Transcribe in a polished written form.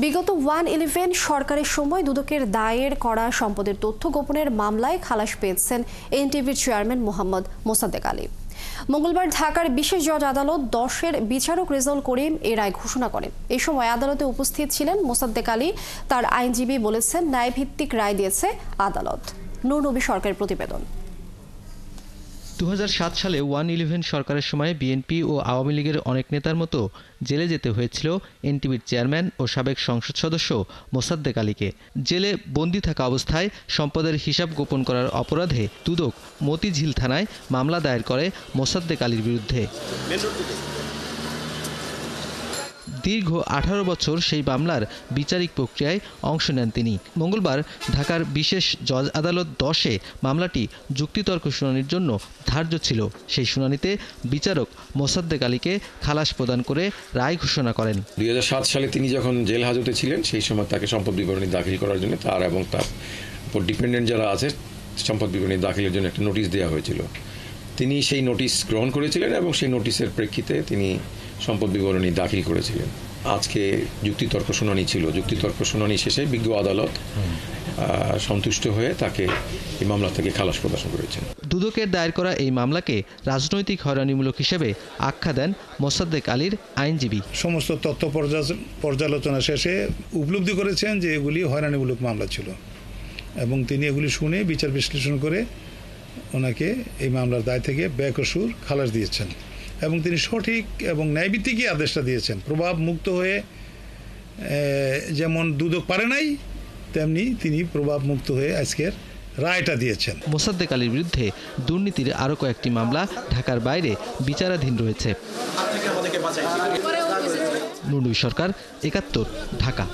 বিগত 111 সরকারের সময় দুদকের দায়ের করা সম্পদের তথ্য গোপনের মামলায় খালাস পেয়েছেন এনটিভির চেয়ারম্যান মোহাম্মদ মোসাদ্দেক আলী। মঙ্গলবার ঢাকার বিশেষ জজ আদালত 10-এর বিচারক রেজাউল করিম এই রায় ঘোষণা করেন। এই সময় আদালতে উপস্থিত ছিলেন মোসাদ্দেক আলী। তার আইনজীবী বলেছেন, ন্যায়ভিত্তিক রায় দিয়েছে আদালত। নূর নবী সরকারের প্রতিবেদন। 2007 সালে 111 সরকারের সময় বিএনপি ও আওয়ামী লীগের অনেক নেতার মতো জেলে যেতে হয়েছিল এনটিভির চেয়ারম্যান ও সাবেক সংসদ সদস্য মোসাদ্দেক আলীকে। জেলে বন্দী থাকা অবস্থায় সম্পদের হিসাব গোপন করার অপরাধে দুদক মতিঝিল থানায় মামলা দায়ের করে মোসাদ্দেক আলীর বিরুদ্ধে। দীর্ঘ 18 বছর সেই মামলার বিচারিক প্রক্রিয়ায় অংশ নেন তিনি। মঙ্গলবার ঢাকার বিশেষ জজ আদালত 10-এ মামলাটি যুক্তিতর্ক শুনানির জন্য ধার্য ছিল। সেই শুনানিতে বিচারক মোসাদ্দেক আলীকে খালাস প্রদান করে রায় ঘোষণা করেন। 2007 সালে তিনি যখন জেল হাজতে ছিলেন সেই সময় তাকে সম্পদ বিবরণী দাখিল করার জন্য তার এবং তার উপর ডিপেন্ডেন্ট যারা আছে সম্পদ বিবরণী দাখিলের জন্য একটা নোটিশ দেওয়া হয়েছিল। তিনি সেই নোটিশ গ্রহণ করেছিলেন এবং সেই নোটিশের প্রেক্ষিতে তিনি সম্পদ বিবরণী দাখিল করেছিলেন। আজকে যুক্তিতর্ক শুনানি ছিল। যুক্তিতর্ক শুনানি শেষে বিজ্ঞ আদালত সন্তুষ্ট হয়ে তাকে এই মামলা থেকে খালাস প্রদান করেছেন। দুদকের দায়ের করা এই মামলাকে রাজনৈতিক হয়রানিমূলক হিসেবে আখ্যা দেন মোসাদ্দেক আলীর আইনজীবী। সমস্ত তথ্য পর্যালোচনা শেষে উপলব্ধি করেছেন যে এগুলি হয়রানিমূলক মামলা ছিল এবং তিনি এগুলি শুনে বিচার বিশ্লেষণ করে ওনাকে এই মামলার দায় থেকে বেকসুর খালাস দিয়েছেন এবং তিনি সঠিক এবং ন্যায়ভিত্তিকই আদেশটা দিয়েছেন। প্রভাব মুক্ত হয়ে যেমন দুদক পারে নাই, তেমনি তিনি প্রভাব মুক্ত হয়ে আজকের রায়টা দিয়েছেন। মোসাদ্দেক আলীর বিরুদ্ধে দুর্নীতির আরও কয়েকটি মামলা ঢাকার বাইরে বিচারাধীন রয়েছে। নূর নবী সরকার, 71, ঢাকা।